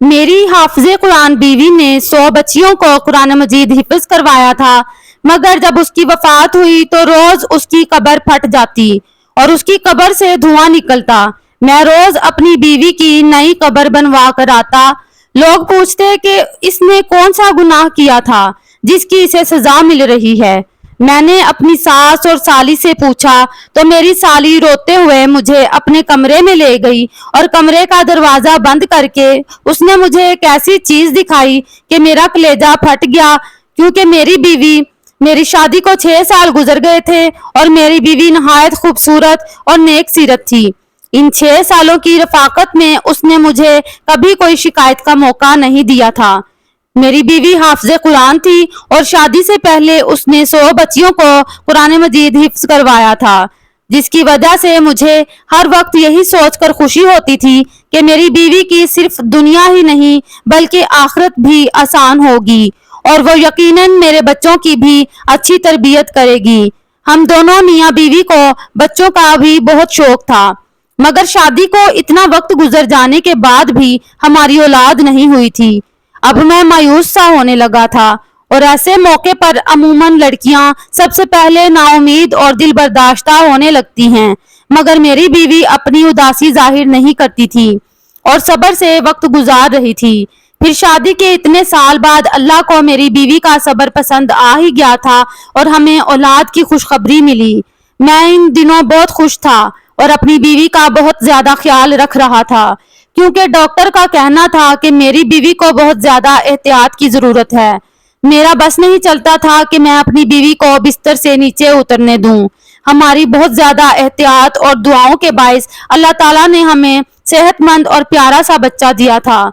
میری حافظ قرآن بیوی نے 100 بچیوں کو قرآن مجید حفظ کروایا تھا، مگر جب اس کی وفات ہوئی تو روز اس کی قبر پھٹ جاتی اور اس کی قبر سے دھواں نکلتا۔ میں روز اپنی بیوی کی نئی قبر بنوا کر آتا۔ لوگ پوچھتے کہ اس نے کون سا گناہ کیا تھا جس کی اسے سزا مل رہی ہے۔ میں نے اپنی ساس اور سالی سے پوچھا تو میری سالی روتے ہوئے مجھے اپنے کمرے میں لے گئی اور کمرے کا دروازہ بند کر کے اس نے مجھے ایک ایسی چیز دکھائی کہ میرا کلیجہ پھٹ گیا، کیونکہ میری شادی کو 6 سال گزر گئے تھے اور میری بیوی نہایت خوبصورت اور نیک سیرت تھی۔ ان 6 سالوں کی رفاقت میں اس نے مجھے کبھی کوئی شکایت کا موقع نہیں دیا تھا۔ میری بیوی حافظ قرآن تھی اور شادی سے پہلے اس نے 100 بچیوں کو قرآن مجید حفظ کروایا تھا، جس کی وجہ سے مجھے ہر وقت یہی سوچ کر خوشی ہوتی تھی کہ میری بیوی کی صرف دنیا ہی نہیں بلکہ آخرت بھی آسان ہوگی اور وہ یقیناً میرے بچوں کی بھی اچھی تربیت کرے گی۔ ہم دونوں میاں بیوی کو بچوں کا بھی بہت شوق تھا، مگر شادی کو اتنا وقت گزر جانے کے بعد بھی ہماری اولاد نہیں ہوئی تھی۔ اب میں مایوس سا ہونے لگا تھا، اور ایسے موقع پر عموماً لڑکیاں سب سے پہلے نا امید اور دل برداشتہ ہونے لگتی ہیں، مگر میری بیوی اپنی اداسی ظاہر نہیں کرتی تھی اور صبر سے وقت گزار رہی تھی۔ پھر شادی کے اتنے سال بعد اللہ کو میری بیوی کا صبر پسند آ ہی گیا تھا اور ہمیں اولاد کی خوشخبری ملی۔ میں ان دنوں بہت خوش تھا اور اپنی بیوی کا بہت زیادہ خیال رکھ رہا تھا، کیونکہ ڈاکٹر کا کہنا تھا کہ میری بیوی کو بہت زیادہ احتیاط کی ضرورت ہے۔ میرا بس نہیں چلتا تھا کہ میں اپنی بیوی کو بستر سے نیچے اترنے دوں۔ ہماری بہت زیادہ احتیاط اور دعاؤں کے باعث اللہ تعالیٰ نے ہمیں صحت مند اور پیارا سا بچہ دیا تھا،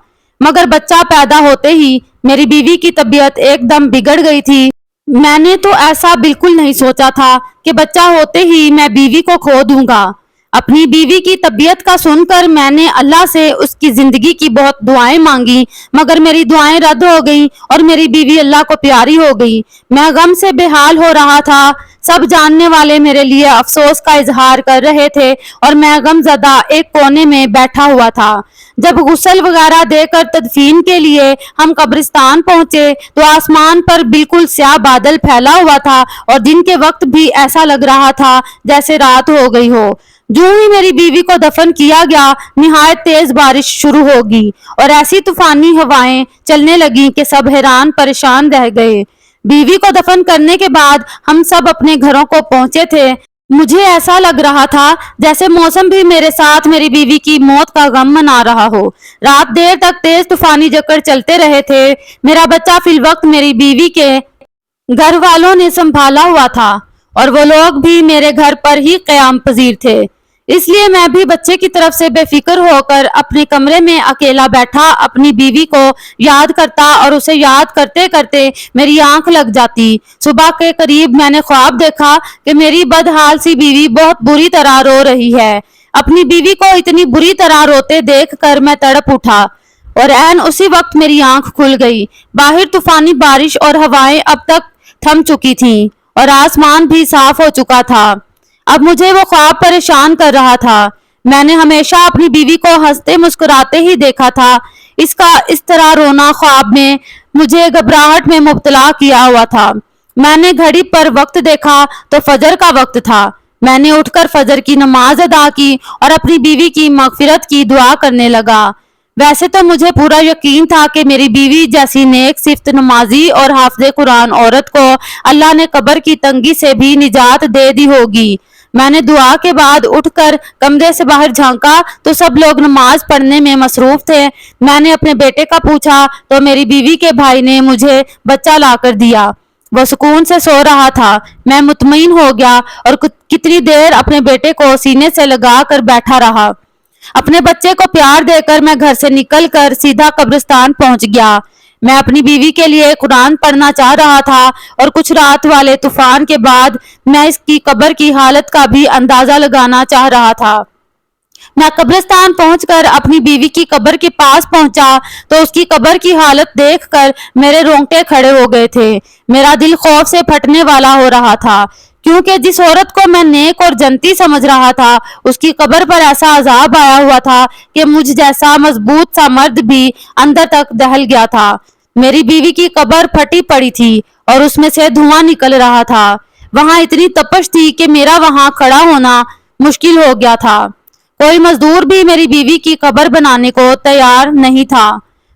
مگر بچہ پیدا ہوتے ہی میری بیوی کی طبیعت ایک دم بگڑ گئی تھی۔ میں نے تو ایسا بالکل نہیں سوچا تھا کہ بچہ ہوتے ہی میں بیوی کو کھو دوں گا۔ اپنی بیوی کی طبیعت کا سن کر میں نے اللہ سے اس کی زندگی کی بہت دعائیں مانگی، مگر میری دعائیں رد ہو گئیں اور میری بیوی اللہ کو پیاری ہو گئی۔ میں غم سے بے حال ہو رہا تھا۔ سب جاننے والے میرے لیے افسوس کا اظہار کر رہے تھے اور میں غم زدہ ایک کونے میں بیٹھا ہوا تھا۔ جب غسل وغیرہ دے کر تدفین کے لیے ہم قبرستان پہنچے تو آسمان پر بالکل سیاہ بادل پھیلا ہوا تھا اور دن کے وقت بھی ایسا لگ رہا تھا جیسے رات ہو گئی ہو۔ جو ہی میری بیوی کو دفن کیا گیا، نہایت تیز بارش شروع ہوگی اور ایسی طوفانی ہوائیں چلنے لگیں کہ سب حیران پریشان رہ گئے۔ بیوی کو دفن کرنے کے بعد ہم سب اپنے گھروں کو پہنچے تھے۔ مجھے ایسا لگ رہا تھا جیسے موسم بھی میرے ساتھ میری بیوی کی موت کا غم منا رہا ہو۔ رات دیر تک تیز طوفانی جکڑ چلتے رہے تھے۔ میرا بچہ فی الوقت میری بیوی کے گھر والوں نے سنبھالا ہوا تھا اور وہ لوگ بھی میرے گھر پر ہی قیام پذیر تھے، اس لیے میں بھی بچے کی طرف سے بے فکر ہو کر اپنے کمرے میں اکیلا بیٹھا اپنی بیوی کو یاد کرتا اور اسے یاد کرتے کرتے میری آنکھ لگ جاتی۔ صبح کے قریب میں نے خواب دیکھا کہ میری بدحال سی بیوی بہت بری طرح رو رہی ہے۔ اپنی بیوی کو اتنی بری طرح روتے دیکھ کر میں تڑپ اٹھا اور عین اسی وقت میری آنکھ کھل گئی۔ باہر طوفانی بارش اور ہوائیں اب تک تھم چکی تھیں اور آسمان بھی صاف ہو چکا تھا۔ اب مجھے وہ خواب پریشان کر رہا تھا۔ میں نے ہمیشہ اپنی بیوی کو ہنستے مسکراتے ہی دیکھا تھا۔ اس کا اس طرح رونا خواب میں مجھے گھبراہٹ میں مبتلا کیا ہوا تھا۔ میں نے گھڑی پر وقت دیکھا تو فجر کا وقت تھا۔ میں نے اٹھ کر فجر کی نماز ادا کی اور اپنی بیوی کی مغفرت کی دعا کرنے لگا۔ ویسے تو مجھے پورا یقین تھا کہ میری بیوی جیسی نیک صفت نمازی اور حافظ قرآن عورت کو اللہ نے قبر کی تنگی سے بھی نجات دے دی ہوگی۔ میں نے دعا کے بعد اٹھ کر کمرے سے باہر جھانکا تو سب لوگ نماز پڑھنے میں مصروف تھے۔ میں نے اپنے بیٹے کا پوچھا تو میری بیوی کے بھائی نے مجھے بچہ لا کر دیا۔ وہ سکون سے سو رہا تھا۔ میں مطمئن ہو گیا اور کتنی دیر اپنے بیٹے کو سینے سے لگا کر بیٹھا رہا۔ اپنے بچے کو پیار دے کر میں گھر سے نکل کر سیدھا قبرستان پہنچ گیا۔ میں اپنی بیوی کے لیے قرآن پڑھنا چاہ رہا تھا اور کچھ رات والے طوفان کے بعد میں اس کی قبر کی حالت کا بھی اندازہ لگانا چاہ رہا تھا۔ میں قبرستان پہنچ کر اپنی بیوی کی قبر کے پاس پہنچا تو اس کی قبر کی حالت دیکھ کر میرے رونگٹے کھڑے ہو گئے تھے۔ میرا دل خوف سے پھٹنے والا ہو رہا تھا، کیونکہ جس عورت کو میں نیک اور جنتی سمجھ رہا تھا اس کی قبر پر ایسا عذاب آیا ہوا تھا کہ مجھ جیسا مضبوط سا مرد بھی اندر تک دہل گیا تھا۔ میری بیوی کی قبر پھٹی پڑی تھی اور اس میں سے دھواں نکل رہا تھا۔ وہاں اتنی تپش تھی کہ میرا وہاں کھڑا ہونا مشکل ہو گیا تھا۔ کوئی مزدور بھی میری بیوی کی قبر بنانے کو تیار نہیں تھا۔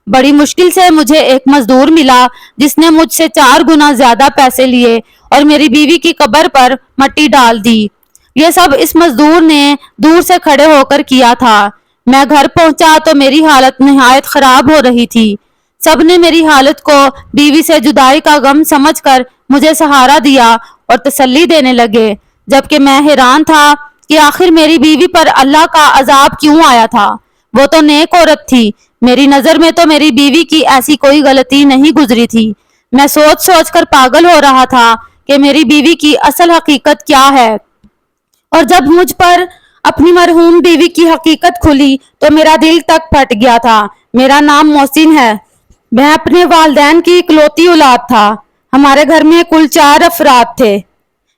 بڑی مشکل سے مجھے ایک مزدور ملا جس نے مجھ سے 4 گنا زیادہ پیسے لیے اور میری بیوی کی قبر پر مٹی ڈال دی۔ یہ سب اس مزدور نے دور سے کھڑے ہو کر کیا تھا۔ میں گھر پہنچا تو میری حالت نہایت خراب ہو رہی تھی۔ سب نے میری حالت کو بیوی سے جدائی کا غم سمجھ کر مجھے سہارا دیا اور تسلی دینے لگے، جبکہ میں حیران تھا کہ آخر میری بیوی پر اللہ کا عذاب کیوں آیا تھا۔ وہ تو نیک عورت تھی، میری نظر میں تو میری بیوی کی ایسی کوئی غلطی نہیں گزری تھی۔ میں سوچ سوچ کر پاگل ہو رہا تھا کہ میری بیوی کی اصل حقیقت کیا ہے، اور جب مجھ پر اپنی مرحوم بیوی کی حقیقت کھلی تو میرا دل تک پھٹ گیا تھا۔ میرا نام محسن ہے۔ میں اپنے والدین کی اکلوتی اولاد تھا۔ ہمارے گھر میں کل 4 افراد تھے،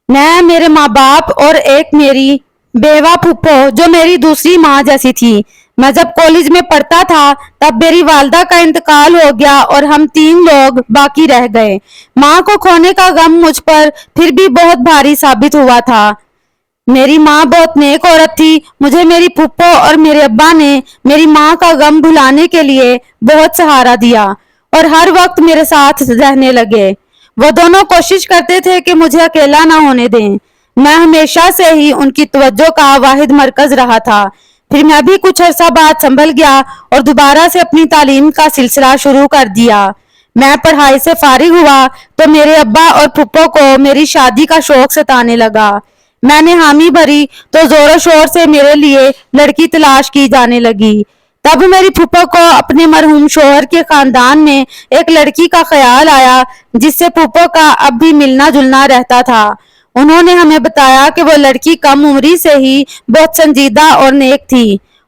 میں، میرے ماں باپ اور ایک میری بیوہ پھپھو جو میری دوسری ماں جیسی تھی۔ میں جب کالج میں پڑھتا تھا تب میری والدہ کا انتقال ہو گیا اور ہم 3 لوگ باقی رہ گئے۔ ماں کو کھونے کا غم مجھ پر پھر بھی بہت بھاری ثابت ہوا تھا۔ میری ماں بہت نیک عورت تھی۔ مجھے میری پھپھو اور میرے ابا نے میری ماں کا غم بھلانے کے لیے بہت سہارا دیا اور ہر وقت میرے ساتھ رہنے لگے۔ وہ دونوں کوشش کرتے تھے کہ مجھے اکیلا نہ ہونے دیں۔ میں ہمیشہ سے ہی ان کی توجہ کا واحد مرکز رہا تھا۔ پھر میں بھی کچھ عرصہ بعد سنبھل گیا اور دوبارہ سے اپنی تعلیم کا سلسلہ شروع کر دیا۔ میں پڑھائی سے فارغ ہوا تو میرے ابا اور پھپھو کو میری شادی کا شوق ستانے لگا۔ میں نے حامی بھری تو زور و شور سے میرے لیے لڑکی تلاش کی جانے لگی۔ تب میری پھپھو کو اپنے مرحوم شوہر کے خاندان میں ایک لڑکی کا خیال آیا جس سے پھپھو کا اب بھی ملنا جلنا رہتا تھا۔ انہوں نے ہمیں بتایا کہ وہ لڑکی کم عمری سے ہی بہت سنجیدہ اور نیک تھی۔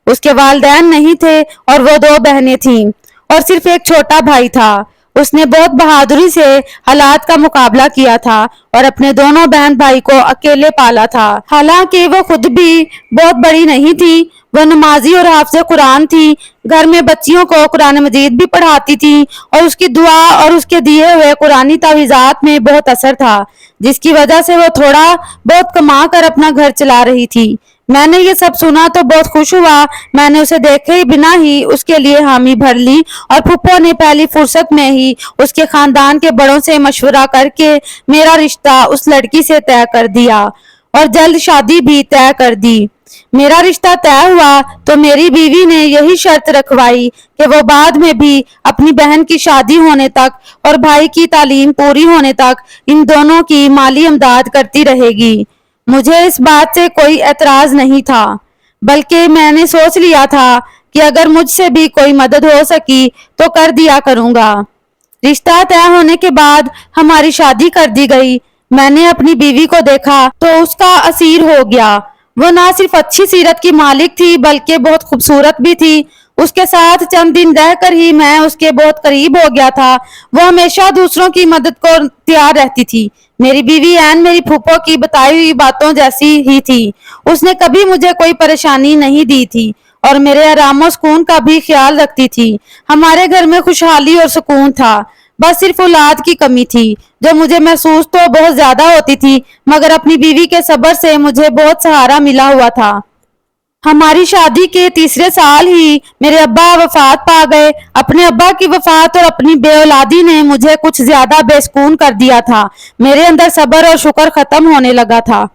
اس کے والدین نہیں تھے اور وہ 2 بہنیں تھیں اور صرف ایک چھوٹا بھائی تھا۔ اس نے بہت بہادری سے حالات کا مقابلہ کیا تھا اور اپنے دونوں بہن بھائی کو اکیلے پالا تھا۔ حالانکہ وہ خود بھی بہت بڑی نہیں تھی، وہ نمازی اور حافظ قرآن تھی۔ گھر میں بچیوں کو قرآن مجید بھی پڑھاتی تھی اور اس کی دعا اور اس کے دیے ہوئے قرآنی تعویذات میں بہت اثر تھا، جس کی وجہ سے وہ تھوڑا بہت کما کر اپنا گھر چلا رہی تھی۔ میں نے یہ سب سنا تو بہت خوش ہوا۔ میں نے اسے دیکھے بنا ہی اس کے لیے حامی بھر لی اور پھپھو نے پہلی فرصت میں ہی اس کے خاندان کے بڑوں سے مشورہ کر کے میرا رشتہ اس لڑکی سے طے کر دیا اور جلد شادی بھی طے کر دی۔ میرا رشتہ طے ہوا تو میری بیوی نے یہی شرط رکھوائی کہ وہ بعد میں بھی اپنی بہن کی شادی ہونے تک اور بھائی کی تعلیم پوری ہونے تک ان دونوں کی مالی امداد کرتی رہے گی۔ مجھے اس بات سے کوئی اعتراض نہیں تھا، بلکہ میں نے سوچ لیا تھا کہ اگر مجھ سے بھی کوئی مدد ہو سکی تو کر دیا کروں گا۔ رشتہ طے ہونے کے بعد ہماری شادی کر دی گئی۔ میں نے اپنی بیوی کو دیکھا تو اس کا اسیر ہو گیا۔ وہ نہ صرف اچھی سیرت کی مالک تھی بلکہ بہت خوبصورت بھی تھی۔ اس کے ساتھ چند دن رہ کر ہی میں اس کے بہت قریب ہو گیا تھا۔ وہ ہمیشہ دوسروں کی مدد کو تیار رہتی تھی۔ میری بیوی عین میری پھپھو کی بتائی ہوئی باتوں جیسی ہی تھی۔ اس نے کبھی مجھے کوئی پریشانی نہیں دی تھی اور میرے آرام و سکون کا بھی خیال رکھتی تھی۔ ہمارے گھر میں خوشحالی اور سکون تھا، بس صرف اولاد کی کمی تھی جو مجھے محسوس تو بہت زیادہ ہوتی تھی، مگر اپنی بیوی کے صبر سے مجھے بہت سہارا ملا ہوا تھا۔ ہماری شادی کے تیسرے سال ہی میرے ابا وفات پا گئے۔ اپنے ابا کی وفات اور اپنی بے اولادی نے مجھے کچھ زیادہ بے سکون کر دیا تھا۔ میرے اندر صبر اور شکر ختم ہونے لگا تھا۔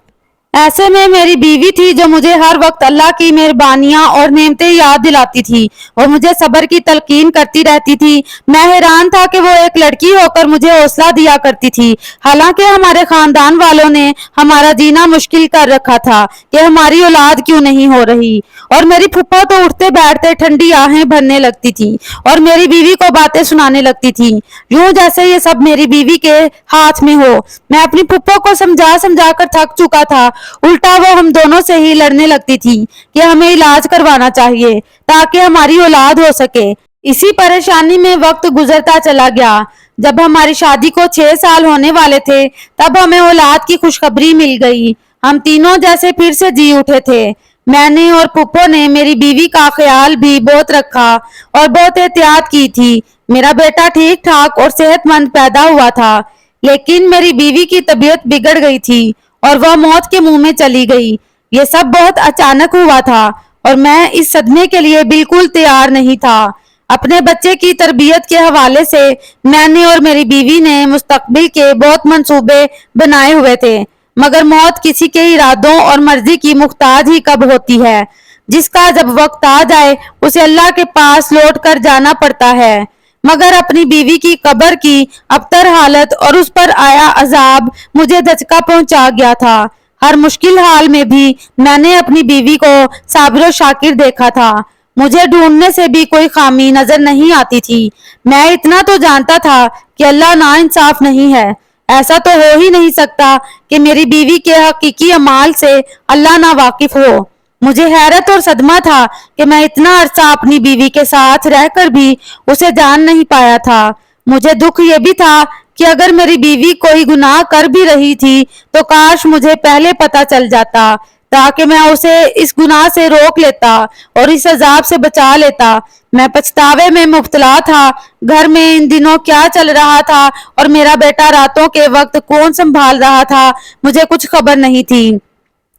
ایسے میں میری بیوی تھی جو مجھے ہر وقت اللہ کی مہربانیاں اور نعمتیں یاد دلاتی تھی۔ وہ مجھے صبر کی تلقین کرتی رہتی تھی۔ میں حیران تھا کہ وہ ایک لڑکی ہو کر مجھے حوصلہ دیا کرتی تھی، حالانکہ ہمارے خاندان والوں نے ہمارا جینا مشکل کر رکھا تھا کہ ہماری اولاد کیوں نہیں ہو رہی، اور میری پھپھو تو اٹھتے بیٹھتے ٹھنڈی آہیں بھرنے لگتی تھی اور میری بیوی کو باتیں سنانے لگتی تھی، یوں جیسے یہ سب میری بیوی کے ہاتھ میں ہو۔ میں اپنی پھپھو کو سمجھا کر تھک چکا تھا، الٹا وہ ہم دونوں سے ہی لڑنے لگتی تھی کہ ہمیں علاج کروانا چاہیے تاکہ ہماری اولاد ہو سکے۔ اسی پریشانی میں وقت گزرتا چلا گیا۔ جب ہماری شادی کو 6 سال ہونے والے تھے تب ہمیں اولاد کی خوشخبری مل گئی۔ ہم تینوں جیسے پھر سے جی اٹھے تھے۔ میں نے اور پھپھو نے میری بیوی کا خیال بھی بہت رکھا اور بہت احتیاط کی تھی۔ میرا بیٹا ٹھیک ٹھاک اور صحت مند پیدا ہوا تھا، لیکن میری بیوی کی طبیعت بگڑ گئی تھی اور وہ موت کے منہ میں چلی گئی۔ یہ سب بہت اچانک ہوا تھا اور میں اس صدمے کے لیے بالکل تیار نہیں تھا۔ اپنے بچے کی تربیت کے حوالے سے میں نے اور میری بیوی نے مستقبل کے بہت منصوبے بنائے ہوئے تھے، مگر موت کسی کے ارادوں اور مرضی کی محتاج ہی کب ہوتی ہے۔ جس کا جب وقت آ جائے اسے اللہ کے پاس لوٹ کر جانا پڑتا ہے۔ مگر اپنی بیوی کی قبر کی ابتر حالت اور اس پر آیا عذاب مجھے دھچکا پہنچا گیا تھا۔ ہر مشکل حال میں بھی میں نے اپنی بیوی کو صابر و شاکر دیکھا تھا۔ مجھے ڈھونڈنے سے بھی کوئی خامی نظر نہیں آتی تھی۔ میں اتنا تو جانتا تھا کہ اللہ ناانصاف نہیں ہے۔ ایسا تو ہو ہی نہیں سکتا کہ میری بیوی کے حقیقی اعمال سے اللہ نا واقف ہو۔ مجھے حیرت اور صدمہ تھا کہ میں اتنا عرصہ اپنی بیوی کے ساتھ رہ کر بھی اسے جان نہیں پایا تھا۔ مجھے دکھ یہ بھی تھا کہ اگر میری بیوی کوئی گناہ کر بھی رہی تھی تو کاش مجھے پہلے پتہ چل جاتا تاکہ میں اسے اس گناہ سے روک لیتا اور اس عذاب سے بچا لیتا۔ میں پچھتاوے میں مبتلا تھا۔ گھر میں ان دنوں کیا چل رہا تھا اور میرا بیٹا راتوں کے وقت کون سنبھال رہا تھا مجھے کچھ خبر نہیں تھی۔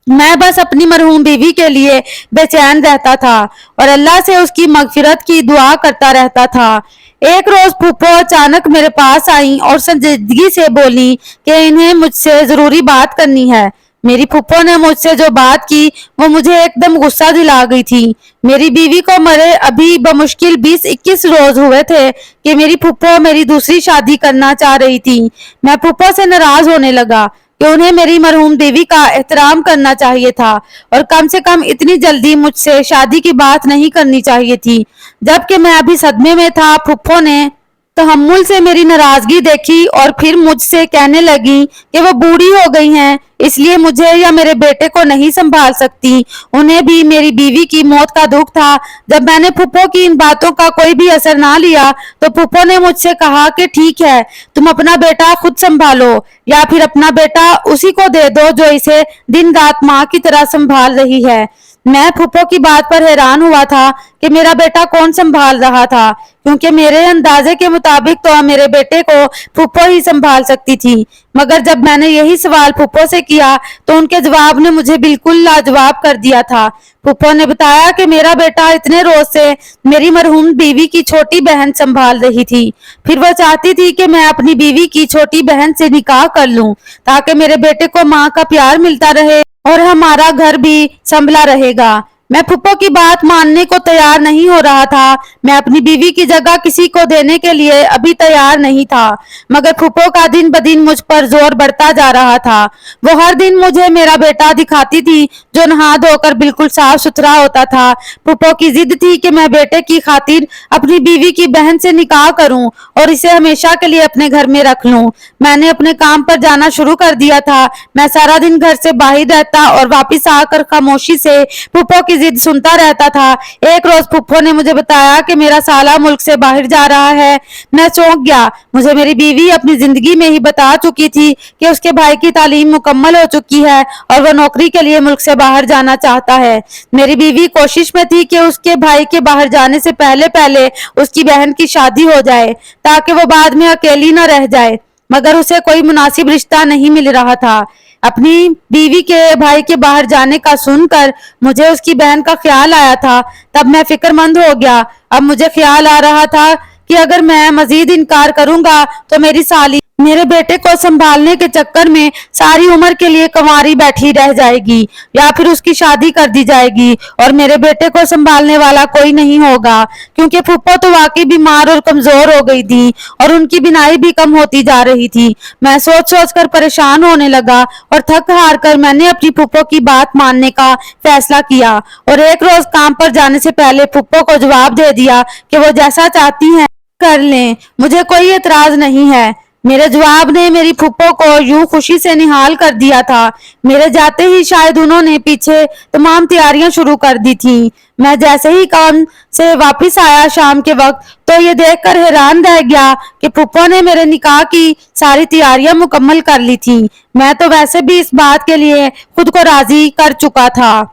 میں بس اپنی مرحوم بیوی کے لیے بے چین رہتا تھا اور اللہ سے اس کی مغفرت کی دعا کرتا رہتا تھا۔ ایک روز پھپھو اچانک میرے پاس آئیں اور سنجیدگی سے بولی کہ انہیں مجھ سے ضروری بات کرنی ہے۔ میری پھپھو نے مجھ سے جو بات کی وہ مجھے ایک دم غصہ دلا گئی تھی۔ میری بیوی کو مرے ابھی بمشکل 20-21 روز ہوئے تھے کہ میری پھپھو میری دوسری شادی کرنا چاہ رہی تھی۔ میں پھپھو سے ناراض ہونے لگا کہ انہیں میری مرحوم بیوی کا احترام کرنا چاہیے تھا اور کم سے کم اتنی جلدی مجھ سے شادی کی بات نہیں کرنی چاہیے تھی۔ جبکہ میں ابھی صدمے میں تھا، پھپھو نے تحمل سے میری ناراضگی دیکھی اور پھر مجھ سے کہنے لگی کہ وہ بوڑھی ہو گئی ہیں، اس لیے مجھے یا میرے بیٹے کو نہیں سنبھال سکتی۔ انہیں بھی میری بیوی کی موت کا دکھ تھا۔ جب میں نے پھپھو کی ان باتوں کا کوئی بھی اثر نہ لیا تو پھپھو نے مجھ سے کہا کہ ٹھیک ہے، تم اپنا بیٹا خود سنبھالو یا پھر اپنا بیٹا اسی کو دے دو جو اسے دن رات ماں کی طرح سنبھال رہی ہے۔ میں پھپھو کی بات پر حیران ہوا تھا کہ میرا بیٹا کون سنبھال رہا تھا، کیونکہ میرے اندازے کے مطابق تو میرے بیٹے کو پھپھو ہی سنبھال سکتی تھی۔ مگر جب میں نے یہی سوال پھپھو سے کیا تو ان کے جواب نے مجھے بالکل لاجواب کر دیا تھا۔ پھپھو نے بتایا کہ میرا بیٹا اتنے روز سے میری مرحوم بیوی کی چھوٹی بہن سنبھال رہی تھی، پھر وہ چاہتی تھی کہ میں اپنی بیوی کی چھوٹی بہن سے نکاح کر لوں تاکہ میرے بیٹے کو ماں کا پیار ملتا رہے اور ہمارا گھر بھی سنبھلا رہے گا۔ میں پھپھو کی بات ماننے کو تیار نہیں ہو رہا تھا۔ میں اپنی بیوی کی جگہ کسی کو دینے کے لیے ابھی تیار نہیں تھا، مگر پھپھو کا دن بدن مجھ پر زور بڑھتا جا رہا تھا۔ وہ ہر دن مجھے میرا بیٹا دکھاتی تھی جو نہا دھو کر بالکل صاف ستھرا ہوتا تھا۔ پھپھو کی ضد تھی کہ میں بیٹے کی خاطر اپنی بیوی کی بہن سے نکاح کروں اور اسے ہمیشہ کے لیے اپنے گھر میں رکھ لوں۔ میں نے اپنے کام پر جانا شروع کر دیا تھا۔ میں سارا دن گھر سے باہر رہتا اور واپس آ کر خاموشی سے پھپھو کی ضد سنتا رہتا تھا۔ ایک روز پھپھو نے مجھے بتایا کہ میرا سالہ ملک سے باہر جا رہا ہے۔ میں چونک گیا۔ مجھے میری بیوی اپنی زندگی میں ہی بتا چکی تھی کہ اس کے بھائی کی تعلیم مکمل ہو چکی ہے اور وہ نوکری کے لیے ملک سے باہر جانا چاہتا ہے۔ میری بیوی کوشش میں تھی کہ اس کے بھائی کے باہر جانے سے پہلے اس کی بہن کی شادی ہو جائے تاکہ وہ بعد میں اکیلی نہ رہ جائے، مگر اسے کوئی مناسب رشتہ نہیں مل رہا تھا۔ اپنی بیوی کے بھائی کے باہر جانے کا سن کر مجھے اس کی بہن کا خیال آیا تھا، تب میں فکر مند ہو گیا۔ اب مجھے خیال آ رہا تھا کہ اگر میں مزید انکار کروں گا تو میری سالی میرے بیٹے کو سنبھالنے کے چکر میں ساری عمر کے لیے کنواری بیٹھی رہ جائے گی یا پھر اس کی شادی کر دی جائے گی اور میرے بیٹے کو سنبھالنے والا کوئی نہیں ہوگا، کیونکہ پھپھو تو واقعی بیمار اور کمزور ہو گئی تھی اور ان کی بینائی بھی کم ہوتی جا رہی تھی۔ میں سوچ سوچ کر پریشان ہونے لگا اور تھک ہار کر میں نے اپنی پھپھو کی بات ماننے کا فیصلہ کیا اور ایک روز کام پر جانے سے پہلے پھپھو کو جواب دے دیا کہ وہ جیسا چاہتی ہیں کر لیں، مجھے کوئی اعتراض نہیں ہے۔ میرے جواب نے میری پھپھو کو یوں خوشی سے نہال کر دیا تھا، میرے جاتے ہی شاید انہوں نے پیچھے تمام تیاریاں شروع کر دی تھیں۔ میں جیسے ہی کام سے واپس آیا شام کے وقت تو یہ دیکھ کر حیران رہ گیا کہ پھپھو نے میرے نکاح کی ساری تیاریاں مکمل کر لی تھیں۔ میں تو ویسے بھی اس بات کے لیے خود کو راضی کر چکا تھا۔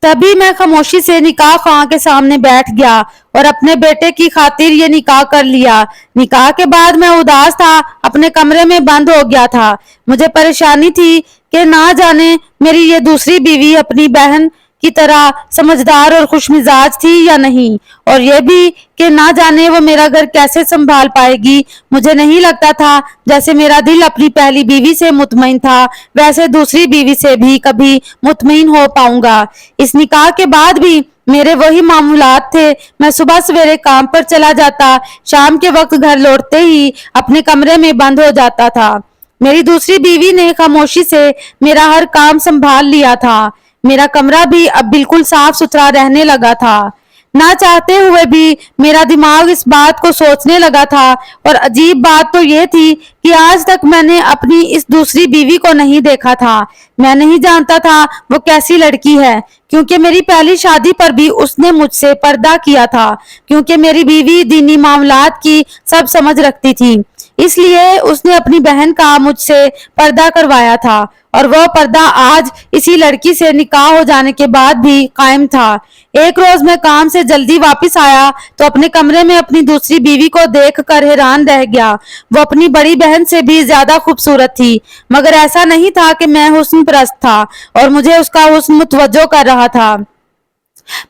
تبھی میں خاموشی سے نکاح خواہ کے سامنے بیٹھ گیا اور اپنے بیٹے کی خاطر یہ نکاح کر لیا۔ نکاح کے بعد میں اداس تھا، اپنے کمرے میں بند ہو گیا تھا۔ مجھے پریشانی تھی کہ نہ جانے میری یہ دوسری بیوی اپنی بہن کی طرح سمجھدار اور خوش مزاج تھی یا نہیں، اور یہ بھی کہ نہ جانے وہ میرا گھر کیسے سنبھال پائے گی۔ مجھے نہیں لگتا تھا جیسے میرا دل اپنی پہلی بیوی سے مطمئن تھا ویسے دوسری بیوی سے بھی کبھی مطمئن ہو پاؤں گا۔ اس نکاح کے بعد بھی میرے وہی معمولات تھے۔ میں صبح سویرے کام پر چلا جاتا، شام کے وقت گھر لوٹتے ہی اپنے کمرے میں بند ہو جاتا تھا۔ میری دوسری بیوی نے خاموشی سے میرا ہر کام سنبھال لیا تھا۔ میرا کمرہ بھی اب بالکل صاف ستھرا رہنے لگا تھا۔ نہ چاہتے ہوئے بھی میرا دماغ اس بات کو سوچنے لگا تھا، اور عجیب بات تو یہ تھی کہ آج تک میں نے اپنی اس دوسری بیوی کو نہیں دیکھا تھا۔ میں نہیں جانتا تھا وہ کیسی لڑکی ہے، کیونکہ میری پہلی شادی پر بھی اس نے مجھ سے پردہ کیا تھا، کیونکہ میری بیوی دینی معاملات کی سب سمجھ رکھتی تھی، اس لیے اس نے اپنی بہن کا مجھ سے پردہ کروایا تھا، اور وہ پردہ آج اسی لڑکی سے نکاح ہو جانے کے بعد بھی قائم تھا۔ ایک روز میں کام سے جلدی واپس آیا تو اپنے کمرے میں اپنی دوسری بیوی کو دیکھ کر حیران رہ گیا۔ وہ اپنی بڑی بہن سے بھی زیادہ خوبصورت تھی، مگر ایسا نہیں تھا کہ میں حسن پرست تھا اور مجھے اس کا حسن متوجہ کر رہا تھا۔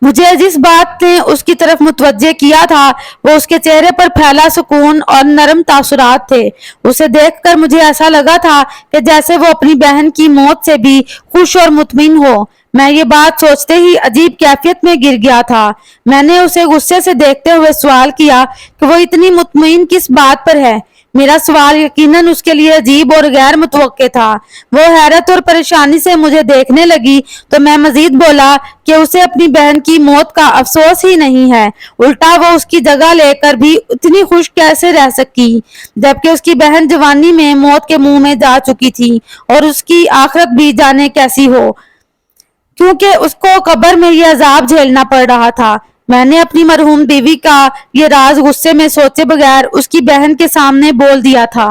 مجھے جس بات نے اس کی طرف متوجہ کیا تھا وہ اس کے چہرے پر پھیلا سکون اور نرم تاثرات تھے۔ اسے دیکھ کر مجھے ایسا لگا تھا کہ جیسے وہ اپنی بہن کی موت سے بھی خوش اور مطمئن ہو۔ میں یہ بات سوچتے ہی عجیب کیفیت میں گر گیا تھا۔ میں نے اسے غصے سے دیکھتے ہوئے سوال کیا کہ وہ اتنی مطمئن کس بات پر ہے؟ میرا سوال یقیناً اس کے لیے عجیب اور غیر متوقع تھا۔ وہ حیرت اور پریشانی سے مجھے دیکھنے لگی تو میں مزید بولا کہ اسے اپنی بہن کی موت کا افسوس ہی نہیں ہے، الٹا وہ اس کی جگہ لے کر بھی اتنی خوش کیسے رہ سکی، جبکہ اس کی بہن جوانی میں موت کے منہ میں جا چکی تھی اور اس کی آخرت بھی جانے کیسی ہو، کیونکہ اس کو قبر میں یہ عذاب جھیلنا پڑ رہا تھا۔ میں نے اپنی مرحوم بیوی کا یہ راز غصے میں سوچے بغیر اس کی بہن کے سامنے بول دیا تھا،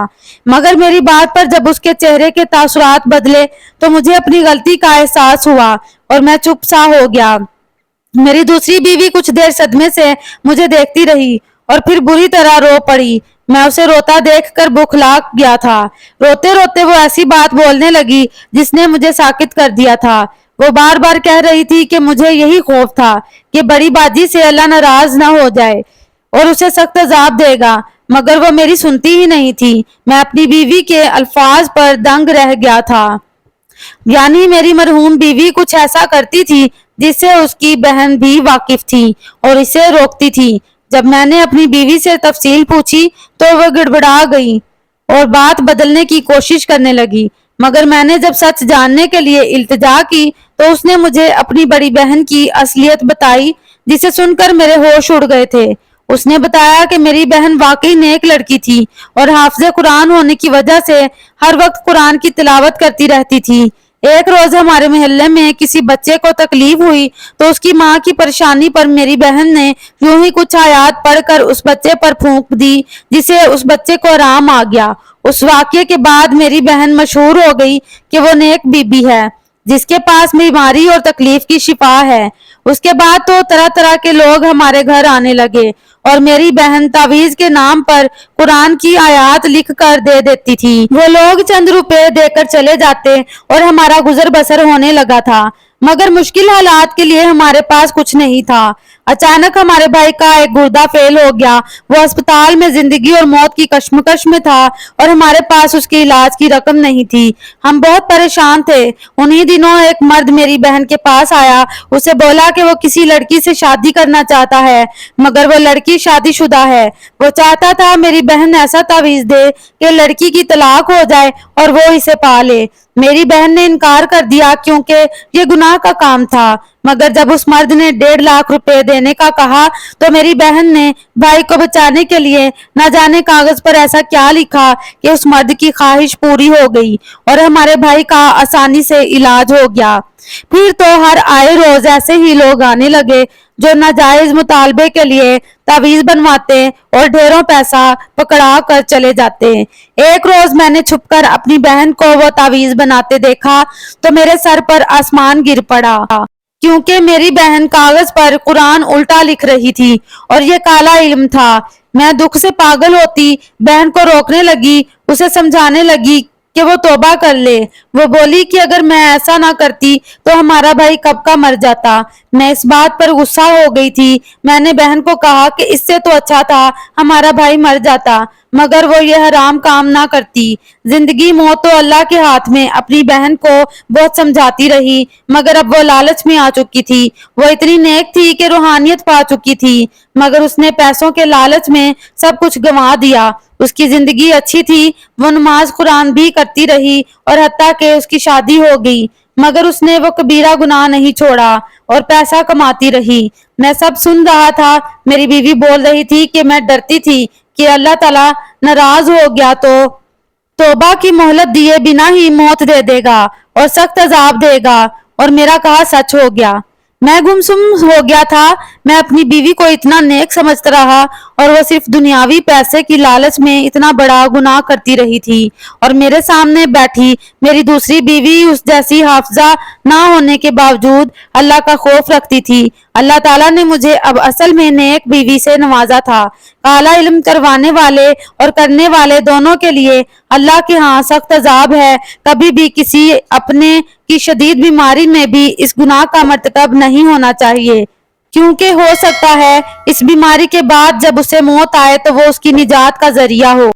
مگر میری بات پر جب اس کے چہرے کے تاثرات بدلے تو مجھے اپنی غلطی کا احساس ہوا اور میں چپ سا ہو گیا۔ میری دوسری بیوی کچھ دیر صدمے سے مجھے دیکھتی رہی اور پھر بری طرح رو پڑی۔ میں اسے روتا دیکھ کر بوکھلا گیا تھا۔ روتے روتے وہ ایسی بات بولنے لگی جس نے مجھے ساکت کر دیا تھا۔ وہ بار بار کہہ رہی تھی کہ مجھے یہی خوف تھا کہ بڑی باجی سے اللہ ناراض نہ ہو جائے اور اسے سخت عذاب دے گا، مگر وہ میری سنتی ہی نہیں تھی۔ میں اپنی بیوی کے الفاظ پر دنگ رہ گیا تھا۔ یعنی میری مرحوم بیوی کچھ ایسا کرتی تھی جس سے اس کی بہن بھی واقف تھی اور اسے روکتی تھی۔ جب میں نے اپنی بیوی سے تفصیل پوچھی تو وہ گڑبڑا گئی اور بات بدلنے کی کوشش کرنے لگی، مگر میں نے جب سچ جاننے کے لیے التجا کی تو اس نے مجھے اپنی بڑی بہن کی اصلیت بتائی، جسے سن کر میرے ہوش اڑ گئے تھے۔ اس نے بتایا کہ میری بہن واقعی نیک لڑکی تھی اور حافظ قرآن ہونے کی وجہ سے ہر وقت قرآن کی تلاوت کرتی رہتی تھی۔ ایک روز ہمارے محلے میں کسی بچے کو تکلیف ہوئی تو اس کی ماں کی پریشانی پر میری بہن نے یوں ہی کچھ آیات پڑھ کر اس بچے پر پھونک دی، جسے اس بچے کو آرام آ گیا۔ اس واقعے کے بعد میری بہن مشہور ہو گئی کہ وہ نیک بی بی ہے جس کے پاس بیماری اور تکلیف کی شفا ہے۔ اس کے بعد تو طرح طرح کے لوگ ہمارے گھر آنے لگے اور میری بہن تعویذ کے نام پر قرآن کی آیات لکھ کر دے دیتی تھی۔ وہ لوگ چند روپے دے کر چلے جاتے اور ہمارا گزر بسر ہونے لگا تھا، مگر مشکل حالات کے لیے ہمارے پاس کچھ نہیں تھا۔ اچانک ہمارے بھائی کا ایک گردہ فیل ہو گیا۔ وہ اسپتال میں زندگی اور موت کی کشمکش میں تھا اور ہمارے پاس اس کے علاج کی رقم نہیں تھی۔ ہم بہت پریشان تھے۔ انہی دنوں ایک مرد میری بہن کے پاس آیا، اسے بولا کہ وہ کسی لڑکی سے شادی کرنا چاہتا ہے، مگر وہ لڑکی شادی شدہ ہے۔ وہ چاہتا تھا میری بہن ایسا تعویذ دے کہ لڑکی کی طلاق ہو جائے اور وہ اسے پا لے۔ میری بہن نے انکار کر دیا کیونکہ یہ گناہ کا کام تھا، مگر جب اس مرد نے 1.5 لاکھ روپے دینے کا کہا تو میری بہن نے بھائی کو بچانے کے لیے نہ جانے کاغذ پر ایسا کیا لکھا کہ اس مرد کی خواہش پوری ہو گئی اور ہمارے بھائی کا آسانی سے علاج ہو گیا۔ پھر تو ہر آئے روز ایسے ہی لوگ آنے لگے جو ناجائز مطالبے کے لیے تعویذ بنواتے اور ڈھیروں پیسہ پکڑا کر چلے جاتے۔ ایک روز میں نے چھپ کر اپنی بہن کو وہ تعویذ بناتے دیکھا تو میرے سر پر آسمان گر پڑا، کیونکہ میری بہن کاغذ پر قرآن الٹا لکھ رہی تھی اور یہ کالا علم تھا۔ میں دکھ سے پاگل ہوتی بہن کو روکنے لگی، اسے سمجھانے لگی کہ وہ توبہ کر لے۔ وہ بولی کہ اگر میں ایسا نہ کرتی تو ہمارا بھائی کب کا مر جاتا۔ میں اس بات پر غصہ ہو گئی تھی۔ میں نے بہن کو کہا کہ اس سے تو اچھا تھا ہمارا بھائی مر جاتا، مگر وہ یہ حرام کام نہ کرتی۔ زندگی موت تو اللہ کے ہاتھ میں۔ اپنی بہن کو بہت سمجھاتی رہی، مگر اب وہ لالچ میں آ چکی تھی۔ وہ اتنی نیک تھی کہ روحانیت پا چکی تھی، مگر اس نے پیسوں کے لالچ میں سب کچھ گنوا دیا۔ اس کی زندگی اچھی تھی، وہ نماز قرآن بھی کرتی رہی اور حتیٰ کہ اس کی شادی ہو گئی، مگر اس نے وہ کبیرہ گناہ نہیں چھوڑا اور پیسہ کماتی رہی۔ میں سب سن رہا تھا۔ میری بیوی بول رہی تھی کہ میں ڈرتی تھی کہ اللہ تعالیٰ ناراض ہو گیا تو توبہ کی مہلت دیے بنا ہی موت دے دے گا اور سخت عذاب دے گا، اور میرا کہا سچ ہو گیا۔ میں گمسم ہو گیا تھا۔ میں اپنی بیوی کو اتنا نیک سمجھتا رہا اور وہ صرف دنیاوی پیسے کی لالچ میں اتنا بڑا گناہ کرتی رہی تھی، اور میرے سامنے بیٹھی میری دوسری بیوی اس جیسی حافظہ نہ ہونے کے باوجود اللہ کا خوف رکھتی تھی۔ اللہ تعالیٰ نے مجھے اب اصل میں نیک بیوی سے نوازا تھا۔ کالا علم کروانے والے اور کرنے والے دونوں کے لیے اللہ کے ہاں سخت عذاب ہے۔ کبھی بھی کسی اپنے کی شدید بیماری میں بھی اس گناہ کا مرتکب نہیں ہونا چاہیے، کیونکہ ہو سکتا ہے اس بیماری کے بعد جب اسے موت آئے تو وہ اس کی نجات کا ذریعہ ہو۔